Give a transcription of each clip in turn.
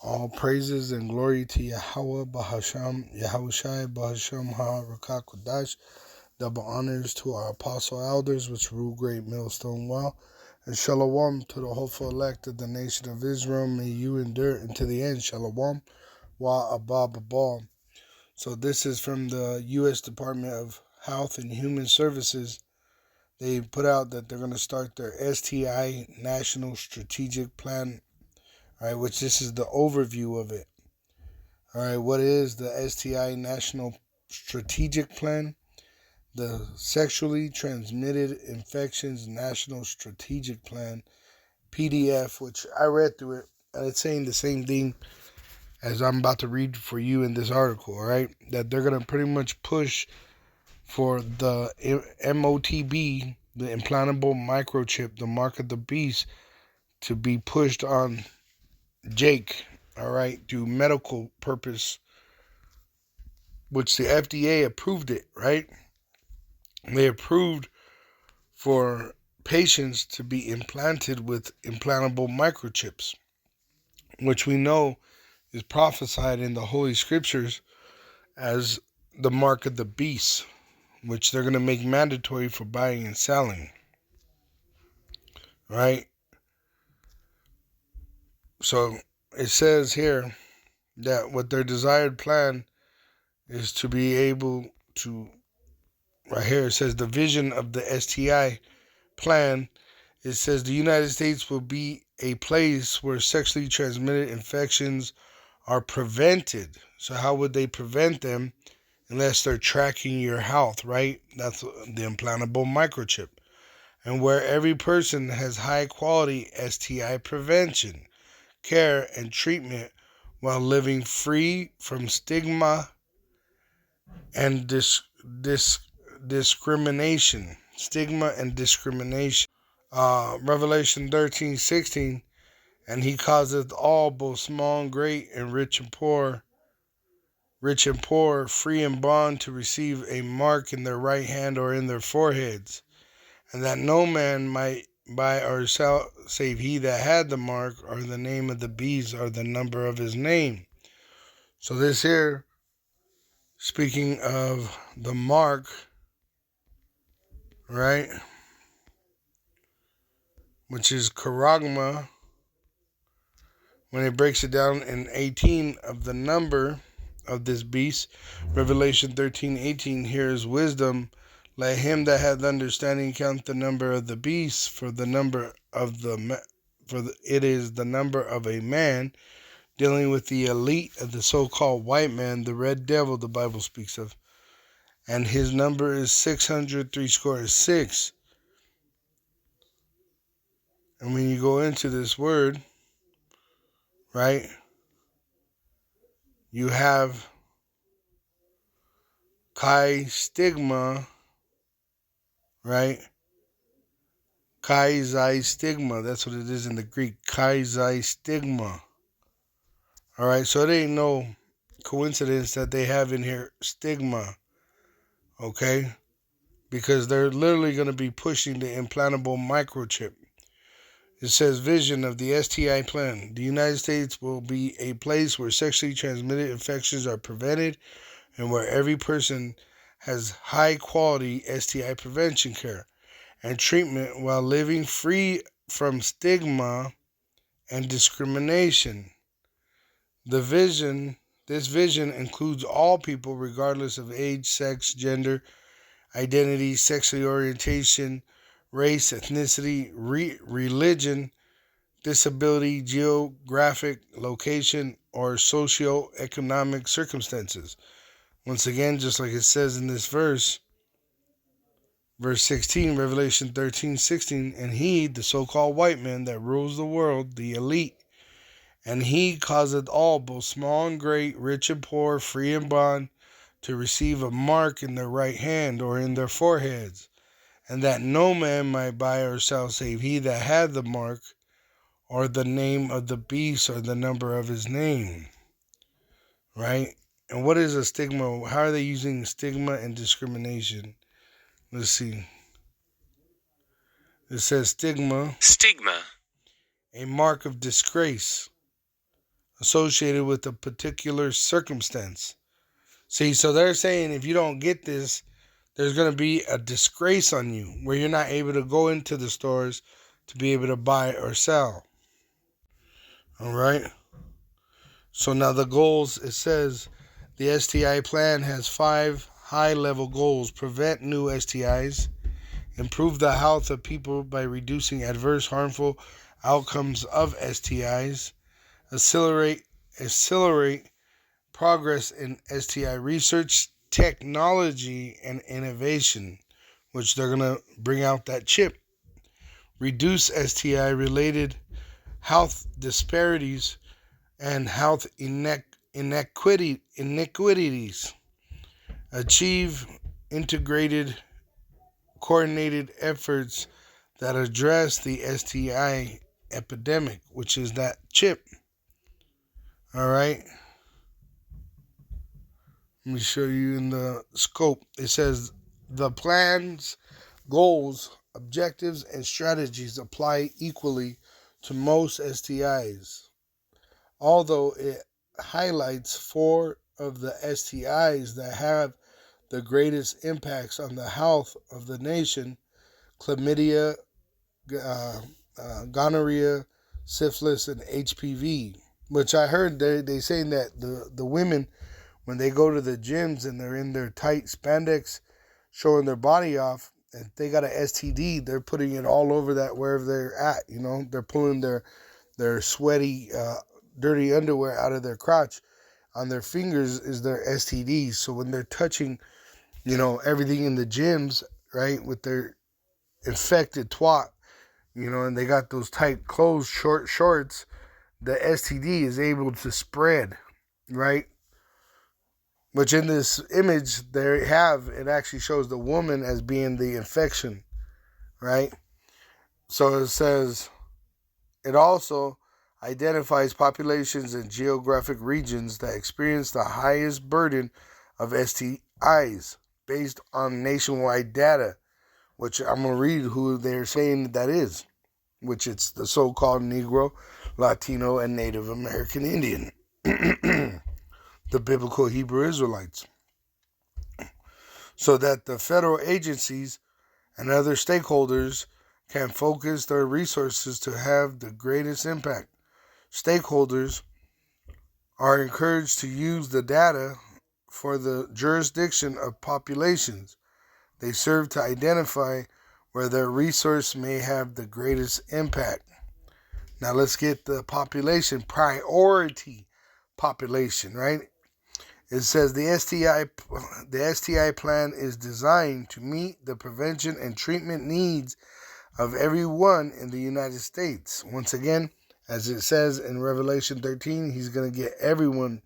All praises and glory to Yahweh Bahasham, Yahushai Bahasham Ha-Rakakwadash. Double honors to our apostle elders, which rule great millstone well. And shalom to the hopeful elect of the nation of Israel. May you endure unto the end. Shalom wa abba babal. So this is from the U.S. Department of Health and Human Services. They put out that they're going to start their STI National Strategic Plan, all right, which this is the overview of it. All right, what is the STI National Strategic Plan? The Sexually Transmitted Infections National Strategic Plan, PDF, which I read through it, and it's saying the same thing as I'm about to read for you in this article, all right? That they're going to pretty much push for the MOTB, the implantable microchip, the mark of the beast, to be pushed on Jake, all right, through medical purpose, which the FDA approved it, right? They approved for patients to be implanted with implantable microchips, which we know is prophesied in the Holy Scriptures as the mark of the beast, which they're going to make mandatory for buying and selling, right? So it says here that what their desired plan is to be able to, right here it says the vision of the STI plan. It says the United States will be a place where sexually transmitted infections are prevented. So how would they prevent them unless they're tracking your health, right? That's the implantable microchip. And where every person has high quality STI prevention, care, and treatment while living free from stigma and discrimination. Stigma and discrimination. Revelation 13:16, and he causeth all, both small and great, and rich and poor, free and bond, to receive a mark in their right hand or in their foreheads, and that no man might buy or sell save he that had the mark, or the name of the beast, or the number of his name. So this here, speaking of the mark, right, which is charagma, when it breaks it down in 18 of the number of this beast, Revelation 13:18, here is wisdom. Let him that hath understanding count the number of the beast, for it is the number of a man, dealing with the elite of the so-called white man, the red devil the Bible speaks of, and his number is 600, threescore is 6. And when you go into this word, right, you have chi stigma, right? Chi stigma. That's what it is in the Greek. Chi stigma. All right. So it ain't no coincidence that they have in here stigma. Okay. Because they're literally going to be pushing the implantable microchip. It says vision of the STI plan. The United States will be a place where sexually transmitted infections are prevented and where every person has high quality STI prevention care and treatment while living free from stigma and discrimination. This vision includes all people regardless of age, sex, gender, identity, sexual orientation, race, ethnicity, religion, disability, geographic location, or socio-economic circumstances. Once again, just like it says in this verse 16, Revelation 13:16, and he, the so-called white man that rules the world, the elite, and he causeth all, both small and great, rich and poor, free and bond, to receive a mark in their right hand or in their foreheads, and that no man might buy or sell save he that had the mark, or the name of the beast, or the number of his name. Right? And what is a stigma? How are they using stigma and discrimination? Let's see. It says stigma. Stigma. A mark of disgrace, associated with a particular circumstance. See, so they're saying if you don't get this, there's going to be a disgrace on you where you're not able to go into the stores to be able to buy or sell. All right. So now the goals, it says the STI plan has 5 high-level goals: prevent new STIs, improve the health of people by reducing adverse harmful outcomes of STIs, accelerate progress in STI research, technology, and innovation, which they're going to bring out that chip, reduce STI related health disparities and health inequities, achieve integrated, coordinated efforts that address the STI epidemic, which is that chip. All right. Let me show you in the scope. It says the plans, goals, objectives, and strategies apply equally to most STIs, although it highlights 4 of the STIs that have the greatest impacts on the health of the nation: chlamydia, gonorrhea, syphilis, and HPV. Which I heard they saying that the women, when they go to the gyms and they're in their tight spandex showing their body off, if they got an STD, they're putting it all over that wherever they're at. They're pulling their sweaty, dirty underwear out of their crotch. On their fingers is their STDs. So when they're touching, everything in the gyms, right, with their infected twat, and they got those tight clothes, short shorts, the STD is able to spread, right? Which in this image it actually shows the woman as being the infection, right? So it says it also identifies populations and geographic regions that experience the highest burden of STIs based on nationwide data, which I'm going to read who they're saying that is, which it's the so-called Negro, Latino, and Native American Indian, the biblical Hebrew Israelites, so that the federal agencies and other stakeholders can focus their resources to have the greatest impact. Stakeholders are encouraged to use the data for the jurisdiction of populations they serve to identify where their resource may have the greatest impact. Now let's get the population, priority population, right? It says the STI plan is designed to meet the prevention and treatment needs of everyone in the United States. Once again, as it says in Revelation 13, he's going to get everyone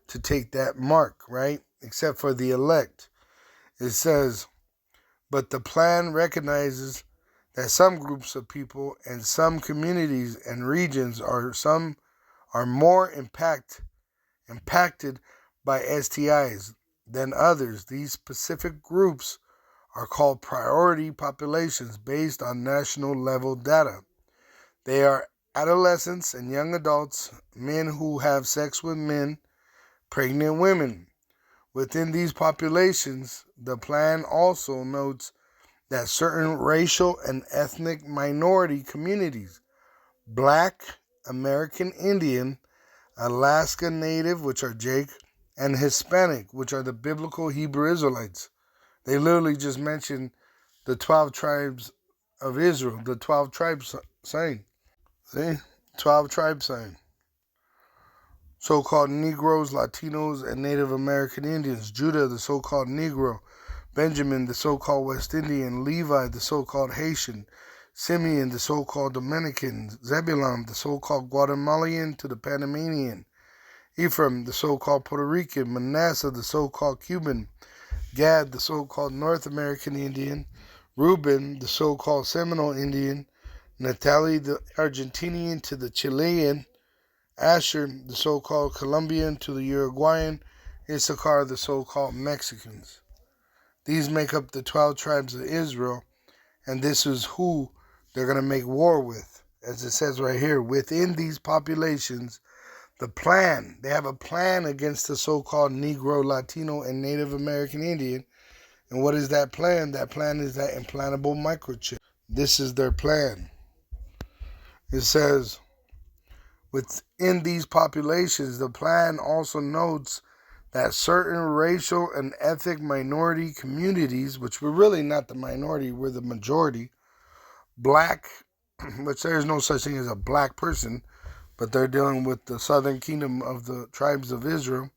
to take that mark, right? Except for the elect. It says, but the plan recognizes that some groups of people and some communities and regions are more impacted by STIs than others. These specific groups are called priority populations based on national level data. They are adolescents and young adults, men who have sex with men, pregnant women. Within these populations, the plan also notes that certain racial and ethnic minority communities, Black, American Indian, Alaska Native, which are Jake, and Hispanic, which are the biblical Hebrew Israelites. They literally just mentioned the 12 tribes of Israel, the 12 tribes sign. See? 12 tribe sign. So-called Negroes, Latinos, and Native American Indians. Judah, the so-called Negro. Benjamin, the so-called West Indian. Levi, the so-called Haitian. Simeon, the so-called Dominican. Zebulon, the so-called Guatemalan to the Panamanian. Ephraim, the so-called Puerto Rican. Manasseh, the so-called Cuban. Gad, the so-called North American Indian. Reuben, the so-called Seminole Indian. Naphtali, the Argentinian to the Chilean. Asher, the so-called Colombian to the Uruguayan. Issachar, the so-called Mexicans. These make up the 12 tribes of Israel, and this is who they're going to make war with. As it says right here, within these populations, The plan. They have a plan against the so-called Negro, Latino, and Native American Indian. And what is that plan? That plan is that implantable microchip. This is their plan. It says, within these populations, the plan also notes that certain racial and ethnic minority communities, which we're really not the minority, we're the majority, black, which there's no such thing as a black person, but they're dealing with the southern kingdom of the tribes of Israel,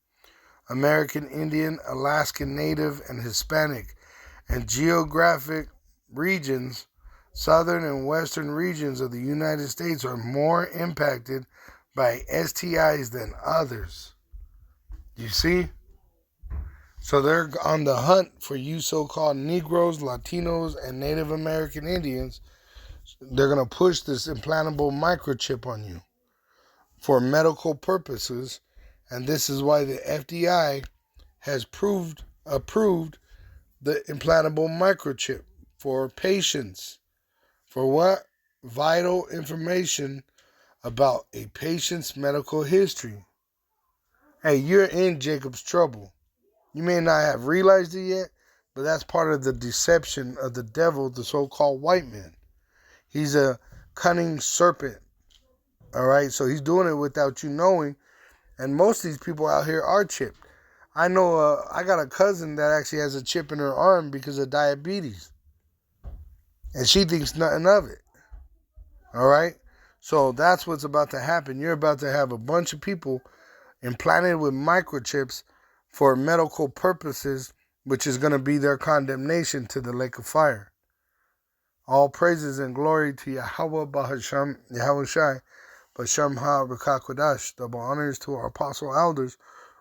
American Indian, Alaskan Native, and Hispanic, and geographic regions, southern and western regions of the United States are more impacted by STIs than others. You see? So they're on the hunt for you so-called Negroes, Latinos, and Native American Indians. They're going to push this implantable microchip on you for medical purposes, and this is why the FDA has approved the implantable microchip for patients. For what? Vital information about a patient's medical history. Hey, you're in Jacob's trouble. You may not have realized it yet, but that's part of the deception of the devil, the so-called white man. He's a cunning serpent. All right, so he's doing it without you knowing. And most of these people out here are chipped. I know I got a cousin that actually has a chip in her arm because of diabetes. And she thinks nothing of it. All right? So that's what's about to happen. You're about to have a bunch of people implanted with microchips for medical purposes, which is going to be their condemnation to the lake of fire. All praises and glory to Yahweh Bahasham, Yahushai, Basham Ha-Rakakwadash. Double honors to our apostle elders,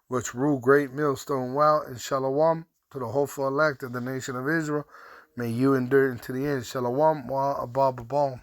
which rule great millstone well, and shalom to the hopeful elect of the nation of Israel. May you endure into the end. Shalom wa abba.